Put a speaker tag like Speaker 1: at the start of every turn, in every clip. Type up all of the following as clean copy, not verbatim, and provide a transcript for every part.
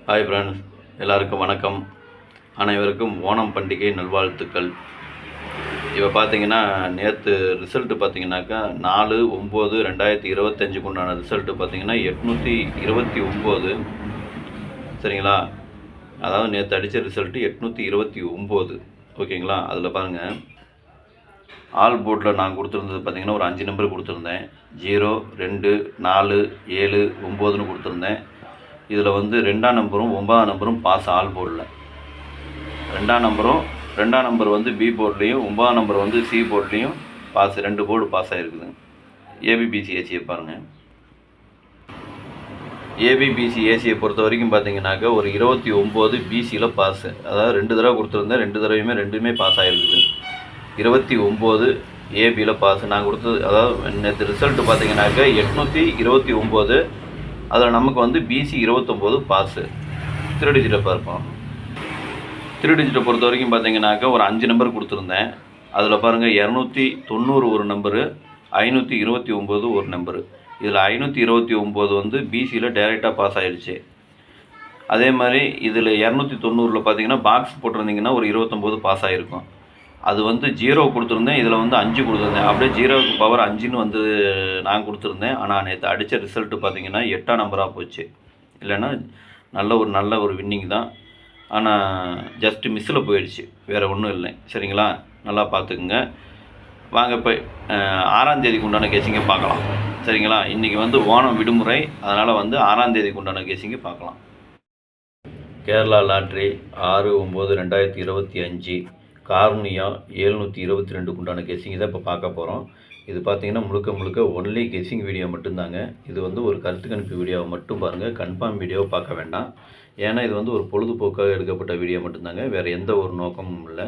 Speaker 1: Hi friends, எல்லாருக்கும் வணக்கம். அனைவருக்கும் ஓணம் பண்டிகை நல்வாழ்த்துக்கள். இப்போ பார்த்தீங்கன்னா நேற்று ரிசல்ட்டு பார்த்தீங்கன்னாக்கா 4/9/2025 உண்டான ரிசல்ட்டு பார்த்தீங்கன்னா 829. சரிங்களா? அதாவது நேற்று அடித்த ரிசல்ட்டு 829. ஓகேங்களா? அதில் பாருங்கள், ஆல் போர்டில் நான் கொடுத்துருந்தது பார்த்தீங்கன்னா ஒரு 5 நம்பர் கொடுத்துருந்தேன். 0, 2, 4, 7, 9ன்னு கொடுத்துருந்தேன். இதில் வந்து 2ஆம் நம்பரும் 9ஆம் நம்பரும் பாஸ் ஆல் போர்டில். 2ஆம் நம்பர் வந்து பி போர்ட்லேயும் 9ஆம் நம்பர் வந்து சி போர்ட்லேயும் பாஸ், 2 போர்டு பாஸ் ஆகிருக்குது. ஏபிபிசி ஏசியை பாருங்கள். ஏபிபிசி ஏசியை பொறுத்த வரைக்கும் பார்த்தீங்கன்னாக்கா ஒரு 29 பிசியில் பாஸு. அதாவது 2 தடவை கொடுத்துருந்தேன், 2 தடவையுமே ரெண்டுமே பாஸ் ஆகிருக்குது. 29 ஏபியில் பாஸ் நான் கொடுத்தது. அதாவது நேற்று ரிசல்ட்டு பார்த்தீங்கன்னாக்கா 829. அதில் நமக்கு வந்து பிசி 29 பாஸு. 3 டிஜிட்டை பார்ப்போம். 3 டிஜிட்டை பொறுத்த வரைக்கும் பார்த்தீங்கன்னாக்கா ஒரு 5 நம்பர் கொடுத்துருந்தேன். அதில் பாருங்கள் 290 ஒரு நம்பரு, 529 ஒரு நம்பரு. இதில் 529 வந்து பிசியில் டைரெக்டாக பாஸ் ஆகிடுச்சு. அதே மாதிரி இதில் 290 பார்த்தீங்கன்னா பாக்ஸ் போட்டிருந்தீங்கன்னா ஒரு 29 பாஸ் ஆகிருக்கும். அது வந்து 0 கொடுத்துருந்தேன், இதில் வந்து 5 கொடுத்துருந்தேன். அப்படியே 0க்கு பவர் 5ன்னு வந்து நான் கொடுத்துருந்தேன். ஆனால் நேற்று அடித்த ரிசல்ட்டு பார்த்தீங்கன்னா 8ஆம் நம்பராக போச்சு. இல்லைன்னா நல்ல ஒரு வின்னிங் தான். ஆனால் ஜஸ்ட்டு மிஸ்ஸில் போயிடுச்சு, வேறு ஒன்றும் இல்லை. சரிங்களா? நல்லா பார்த்துக்குங்க. வாங்க இப்போ 6ஆம் தேதிக்கு உண்டான கேசிங்க பார்க்கலாம். சரிங்களா? இன்றைக்கி வந்து ஓணம் விடுமுறை, அதனால் வந்து 6ஆம் தேதிக்கு உண்டான கேசிங்க பார்க்கலாம். கேரளா லாட்ரி 6/9/2025 கார்னியா 722 உண்டான கெஸ்ஸிங் தான் இப்போ பார்க்க போகிறோம். இது பார்த்தீங்கன்னா முழுக்க ஒன்லி கெஸ்ஸிங் வீடியோ மட்டும்தாங்க. இது வந்து ஒரு கருத்து கணிப்பு வீடியோவை மட்டும் பாருங்கள், கன்ஃபார்ம் வீடியோவை பார்க்க வேண்டாம். ஏன்னா இது வந்து ஒரு பொழுதுபோக்காக எடுக்கப்பட்ட வீடியோ மட்டும்தாங்க, வேறு எந்த ஒரு நோக்கமும் இல்லை.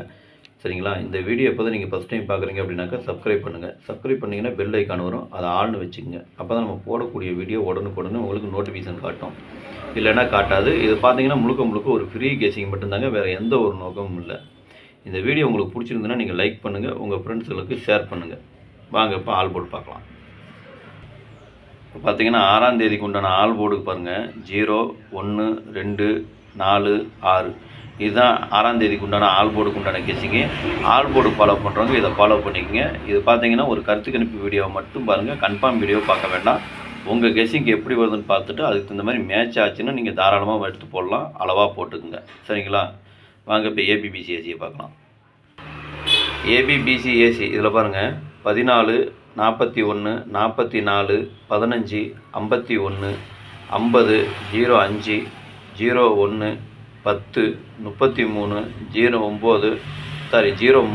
Speaker 1: சரிங்களா? இந்த வீடியோ எப்போ தான் நீங்கள் ஃபஸ்ட் டைம் பார்க்குறீங்க அப்படின்னாக்கா சப்ஸ்கிரைப் பண்ணுங்கள். சப்ஸ்கிரைப் பண்ணிங்கன்னா பெல் ஐக்கான் வரும், அதை ஆள்னு வச்சுக்கோங்க. அப்போ தான் நம்ம போடக்கூடிய வீடியோ உடனுக்குடனே உங்களுக்கு நோட்டிஃபிகேஷன் காட்டும், இல்லைன்னா காட்டாது. இது பார்த்தீங்கன்னா முழுக்க ஒரு ஃப்ரீ கெஸ்ஸிங் மட்டும்தாங்க, வேறு எந்த ஒரு நோக்கமும் இல்லை. இந்த வீடியோ உங்களுக்கு பிடிச்சிருந்ததுன்னா நீங்கள் லைக் பண்ணுங்கள், உங்கள் ஃப்ரெண்ட்ஸுகளுக்கு ஷேர் பண்ணுங்கள். வாங்க இப்போ ஆல் போர்டு பார்க்கலாம். இப்போ பார்த்தீங்கன்னா 6ஆம் தேதிக்கு உண்டான ஆல் போர்டுக்கு பாருங்கள், 0, 1, 2, 4, 6. இதுதான் 6ஆம் தேதிக்கு உண்டான ஆல் போர்டுக்கு உண்டான கெஸ்ஸிங்கு. ஆல் போர்டு ஃபாலோ பண்ணுறவங்க இதை ஃபாலோ பண்ணிக்கோங்க. இது பார்த்தீங்கன்னா ஒரு கருத்து கணிப்பு வீடியோவை மட்டும் பாருங்கள், கன்ஃபார்ம் வீடியோ பார்க்க வேண்டாம். உங்கள் கெஸ்ஸிங் எப்படி வருதுன்னு பார்த்துட்டு அதுக்கு தகுந்த மாதிரி மேட்ச் ஆச்சுன்னா நீங்கள் தாராளமாக எடுத்து போடலாம், அளவாக போட்டுக்குங்க. சரிங்களா? வாங்க இப்போ ஏபிபிசி ஏசியை பார்க்கலாம். ஏபிபிசி ஏசி இதில் பாருங்கள் 14, 41, 44, 15, 51, 50, 05, 01, 10, 33, 09,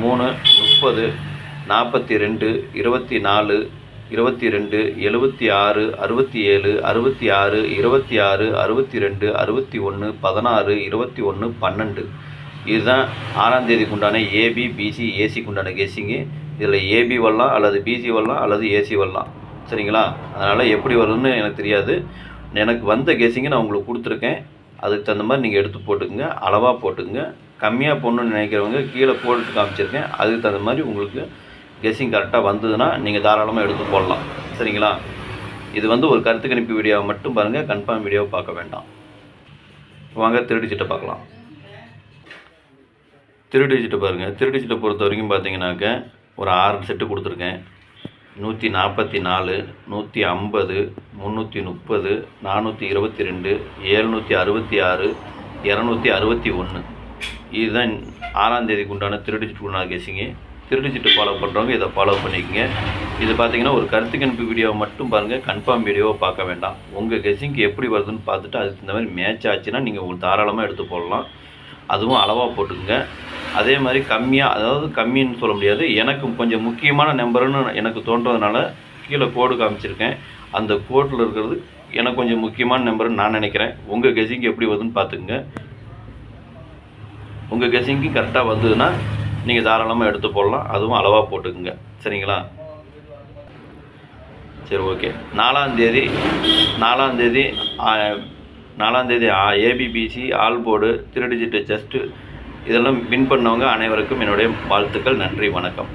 Speaker 1: 03, 30, 42, 24, 22, 76, 67, 66, 26, 62, 61, 16, 21, 12. இதுதான் 6ஆம் தேதிக்கு உண்டான ஏபிபிசி ஏசிக்கு உண்டான கெஸ்ஸிங்கு. இதில் ஏபி வரலாம், அல்லது பிசி வரலாம், அல்லது ஏசி வரலாம். சரிங்களா? அதனால் எப்படி வருதுன்னு எனக்கு தெரியாது. எனக்கு வந்த கெஸ்ஸிங்கை நான் உங்களுக்கு கொடுத்துருக்கேன். அதுக்கு தகுந்த மாதிரி நீங்கள் எடுத்து போட்டுக்குங்க, அளவாக போட்டுக்குங்க. கம்மியாக போடணுன்னு நினைக்கிறவங்க கீழே போட்டு காமிச்சிருக்கேன். அதுக்கு தகுந்த மாதிரி உங்களுக்கு கெஸ்ஸிங் கரெக்டாக வந்ததுன்னா நீங்கள் தாராளமாக எடுத்து போடலாம். சரிங்களா? இது வந்து ஒரு கருத்து கணிப்பு வீடியோவை மட்டும் பாருங்கள், கன்ஃபார்ம் வீடியோவை பார்க்க வேண்டாம். வாங்க 3 டிஜிட்டை பார்க்கலாம். 3 டிஜிட்டை பாருங்கள். 3 டிஜிட்டை பொறுத்த வரைக்கும் பார்த்தீங்கன்னாக்க ஒரு 6 செட்டு கொடுத்துருக்கேன். 144, 150, 330, 422, 766, 261. இதுதான் 6ஆம் தேதிக்கு உண்டான 3 டிஜிட் உண்டான கெஸ்ஸிங்கு. 3 டிஜிட்டு ஃபாலோ பண்ணுறவங்க இதை ஃபாலோ பண்ணிக்கோங்க. இது பார்த்தீங்கன்னா ஒரு கருத்து கணிப்பு வீடியோவை மட்டும் பாருங்கள், கன்ஃபார்ம் வீடியோவை பார்க்க வேண்டாம். உங்கள் கெஸ்ஸிங்க்கு எப்படி வருதுன்னு பார்த்துட்டு அதுக்கு இந்த மாதிரி மேட்ச் ஆச்சுன்னா நீங்கள் உங்களுக்கு தாராளமாக எடுத்து போடலாம். அதுவும் அளவாக போட்டுக்குங்க. அதே மாதிரி கம்மியாக, அதாவது கம்மின்னு சொல்ல முடியாது, எனக்கு கொஞ்சம் முக்கியமான நம்பருன்னு எனக்கு தோன்றதுனால கீழே கோடு காமிச்சிருக்கேன். அந்த கோடில் இருக்கிறது எனக்கு கொஞ்சம் முக்கியமான நம்பருன்னு நான் நினைக்கிறேன். உங்கள் கெஸ்ஸிங் எப்படி வருதுன்னு பார்த்துக்குங்க. உங்கள் கெஸ்ஸிங்க்கு கரெக்டாக வந்ததுன்னா நீங்கள் தாராளமாக எடுத்து போடலாம், அதுவும் அளவாக போட்டுக்குங்க. சரிங்களா? சரி, ஓகே. 4ஆம் தேதி ABBC all board 3 digit just இதெல்லாம் வின் பண்ணவங்க அனைவருக்கும் என்னுடைய வாழ்த்துக்கள். நன்றி, வணக்கம்.